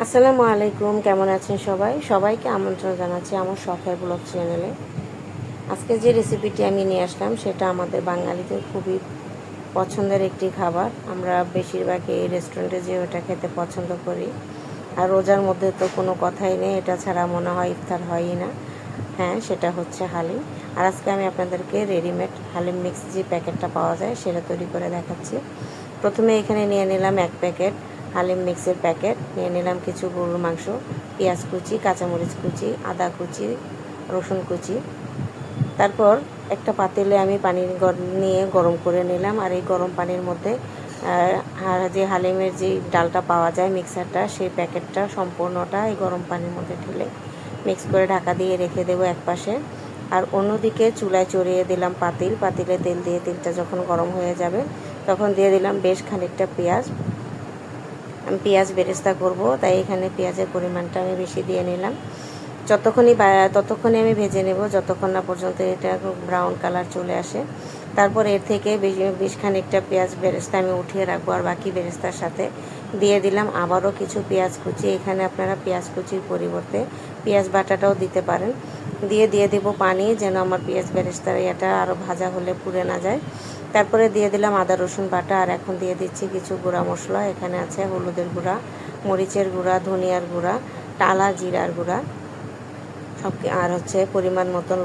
আসসালামু আলাইকুম, কেমন আছেন সবাইকে আমন্ত্রণ জানাচ্ছি আমার শখের ব্লগ চ্যানেলে। আজকে যে রেসিপিটি আমি নিয়ে আসলাম সেটা আমাদের বাঙালিদের খুবই পছন্দের একটি খাবার। আমরা বেশিরভাগ এই রেস্টুরেন্টে যেয়ে ওটা খেতে পছন্দ করি। আর রোজার মধ্যে তো কোনো কথাই নেই, এটা ছাড়া মনে হয় ইফতার হয়ই না। হ্যাঁ, সেটা হচ্ছে হালিম। আর আজকে আমি আপনাদেরকে রেডিমেড হালিম মিক্স যে প্যাকেটটা পাওয়া যায় সেটা তৈরি করে দেখাচ্ছি। প্রথমে এখানে নিয়ে নিলাম 1 প্যাকেট হালিম মিক্সের প্যাকেট, নিয়ে নিলাম কিছু গরুর মাংস, পেঁয়াজ কুচি, কাঁচামরিচ কুচি, আদা কুচি, রসুন কুচি। তারপর একটা পাতিলে আমি পানি নিয়ে গরম করে নিলাম। আর এই গরম পানির মধ্যে যে হালিমের যে ডালটা পাওয়া যায় মিক্সারটা, সেই প্যাকেটটা সম্পূর্ণটা এই গরম পানির মধ্যে ঢেলে মিক্স করে ঢাকা দিয়ে রেখে দেবো একপাশে। আর অন্যদিকে চুলায় চড়িয়ে দিলাম পাতিলে তেল দিয়ে তেলটা যখন গরম হয়ে যাবে তখন দিয়ে দিলাম বেশ খানিকটা পেঁয়াজ। আমি পেঁয়াজ বেরেস্তা করব, তাই এখানে পেঁয়াজের পরিমাণটা আমি বেশি দিয়ে নিলাম। ততক্ষণই আমি ভেজে নেব যতক্ষণ না পর্যন্ত এটা ব্রাউন কালার চলে আসে। তারপর এর থেকে বেশ খানিকটা পেঁয়াজ বেরেস্তা আমি উঠিয়ে রাখবো, আর বাকি বেরেস্তার সাথে দিয়ে দিলাম আবারও কিছু পেঁয়াজ কুচি। এখানে আপনারা পেঁয়াজ কুচির পরিবর্তে পেঁয়াজ বাটাটাও দিতে পারেন। দিয়ে দেবো পানি, যেন আমার পেঁয়াজ বেরেস্তার এটা আরও ভাজা হলে পুড়ে না যায়। তারপরে দিয়ে দিলাম আদা রসুন বাটা। আর এখন দিয়ে দিচ্ছি কিছু গুঁড়া মশলা। এখানে আছে হলুদের গুঁড়া, মরিচের গুঁড়া, ধনিয়ার গুঁড়া, টালা জিরার গুঁড়া আর হচ্ছে পরিমাণ মতন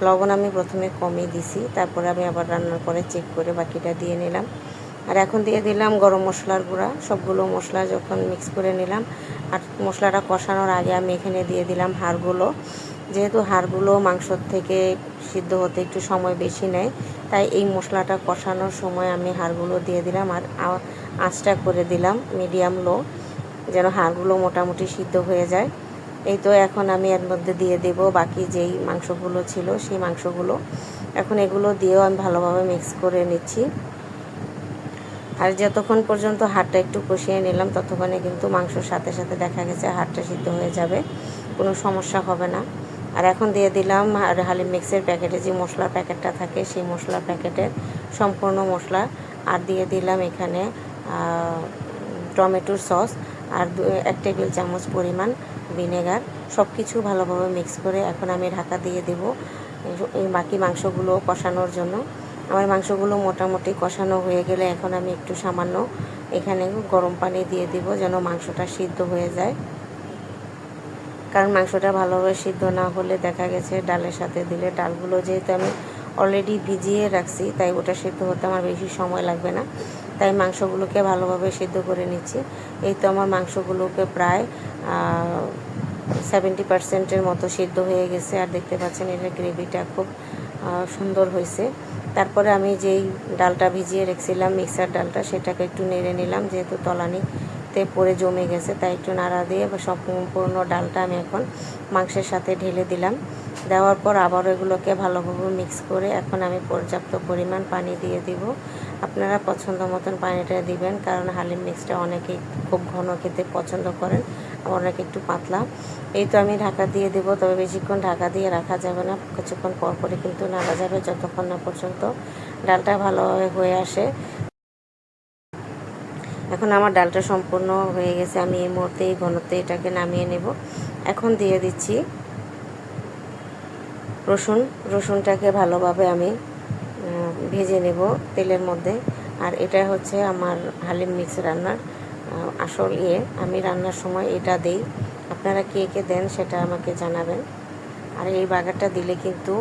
লবণ আমি প্রথমে কমই দিছি, তারপরে আমি আবার রান্নার পরে চেক করে বাকিটা দিয়ে নিলাম। আর এখন দিয়ে দিলাম গরম মশলার গুঁড়া। সবগুলো মশলা যখন মিক্স করে নিলাম, আর মশলাটা কষানোর আগে আমি এখানে দিয়ে দিলাম হাড়গুলো। যেহেতু হাড়গুলো মাংসর থেকে সিদ্ধ হতে একটু সময় বেশি নেয়, তাই এই মশলাটা কষানোর সময় আমি হাড়গুলো দিয়ে দিলাম। আর আঁচটা করে দিলাম মিডিয়াম লো, যেন হাড়গুলো মোটামুটি সিদ্ধ হয়ে যায়। এই তো এখন আমি এর মধ্যে দিয়ে দেব বাকি যেই মাংসগুলো ছিল সেই মাংসগুলো। এখন এগুলো দিয়েও আমি ভালোভাবে মিক্স করে নিচ্ছি। আর যতক্ষণ পর্যন্ত হাড়টা একটু কষিয়ে নিলাম ততক্ষণে কিন্তু মাংসর সাথে সাথে দেখা গেছে হাড়টা সিদ্ধ হয়ে যাবে, কোনো সমস্যা হবে না। আর এখন দিয়ে দিলাম হালিম মিক্সের প্যাকেটে যে মশলার প্যাকেটটা থাকে সেই মশলার প্যাকেটের সম্পূর্ণ মশলা। আর দিয়ে দিলাম এখানে টমেটোর সস, আর 1 টেবিল চামচ পরিমাণ ভিনেগার। সব কিছু ভালোভাবে মিক্স করে এখন আমি ঢাকা দিয়ে দেব এই বাকি মাংসগুলো কষানোর জন্য। আমার মাংসগুলো মোটামুটি কষানো হয়ে গেলে এখন আমি একটু সামান্য এখানে গরম পানি দিয়ে দিব, যেন মাংসটা সিদ্ধ হয়ে যায়। কারণ মাংসটা ভালোভাবে সিদ্ধ না হলে দেখা গেছে ডালের সাথে দিলে, ডালগুলো যেহেতু আমি অলরেডি ভিজিয়ে রাখছি তাই ওটা সিদ্ধ হতে আমার বেশি সময় লাগবে না। তাই মাংসগুলোকে ভালোভাবে সিদ্ধ করে নিচ্ছি। এই তো আমার মাংসগুলোকে প্রায় 70% মতো সিদ্ধ হয়ে গেছে। আর দেখতে পাচ্ছেন এটা গ্রেভিটা খুব সুন্দর হয়েছে। তারপরে আমি যেই ডালটা ভিজিয়ে রেখেছিলাম মিক্সার ডালটা, সেটাকে একটু নেড়ে নিলাম, যেহেতু তলানিতে পড়ে জমে গেছে তাই একটু নাড়া দিয়ে সম্পূর্ণ ডালটা আমি এখন মাংসের সাথে ঢেলে দিলাম। দেওয়ার পর আবার এগুলোকে ভালোভাবে মিক্স করে এখন আমি পর্যাপ্ত পরিমাণ পানি দিয়ে দিব। আপনারা পছন্দ মতন পানিটা দিবেন, কারণ হালিম মিক্সটা অনেকেই খুব ঘন খেতে পছন্দ করেন, অনেকে একটু পাতলা। এই তো আমি ঢাকা দিয়ে দেবো, তবে বেশিক্ষণ ঢাকা দিয়ে রাখা যাবে না, কিছুক্ষণ পর পরে কিন্তু নাড়া যাবে যতক্ষণ না পর্যন্ত ডালটা ভালোভাবে হয়ে আসে। এখন আমার ডালটা সম্পূর্ণ হয়ে গেছে, আমি এই মুহূর্তে এই ঘনত্বে এটাকে নামিয়ে নেব। এখন দিয়ে দিচ্ছি রসুনটাকে ভালোভাবে আমি ভেজে নেব তেলের মধ্যে। আর এটা হচ্ছে আমার হালিম মিক্স রান্নার আসল আমি রান্নার সময় এটা দেই। আপনারা কে কে দেন সেটা আমাকে জানাবেন। আর এই বাগারটা দিলে কিন্তু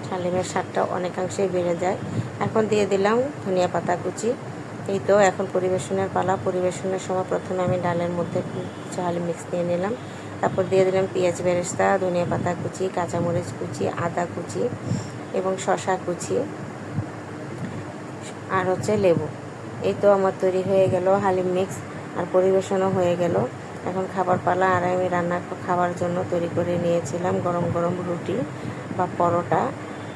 হালিমের স্বাদটা অনেকাংশেই বেড়ে যায়। এখন দিয়ে দিলাম ধনিয়া পাতা কুচি। এই তো এখন পরিবেশনের পালা। পরিবেশনের সময় প্রথমে আমি ডালের মধ্যে কিছু হালিম মিক্স দিয়ে নিলাম, তারপর দিয়ে দিলাম পেঁয়াজ বেরেস্তা, ধনিয়া পাতা কুচি, কাঁচামরিচ কুচি, আদা কুচি এবং শসা কুচি, আর হচ্ছে লেবু। এই তো আমার তৈরি হয়ে গেল হালিম মিক্স, আর পরিবেশনও হয়ে গেল। এখন খাবার পালা। আর আমি খাবার জন্য তৈরি করে নিয়েছিলাম গরম গরম রুটি বা পরোটা,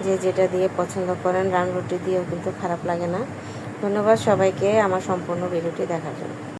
যে যেটা দিয়ে পছন্দ করেন। রান রুটি দিয়েও কিন্তু খারাপ লাগে না। ধন্যবাদ সবাইকে আমার সম্পূর্ণ ভিডিওটি দেখার জন্য।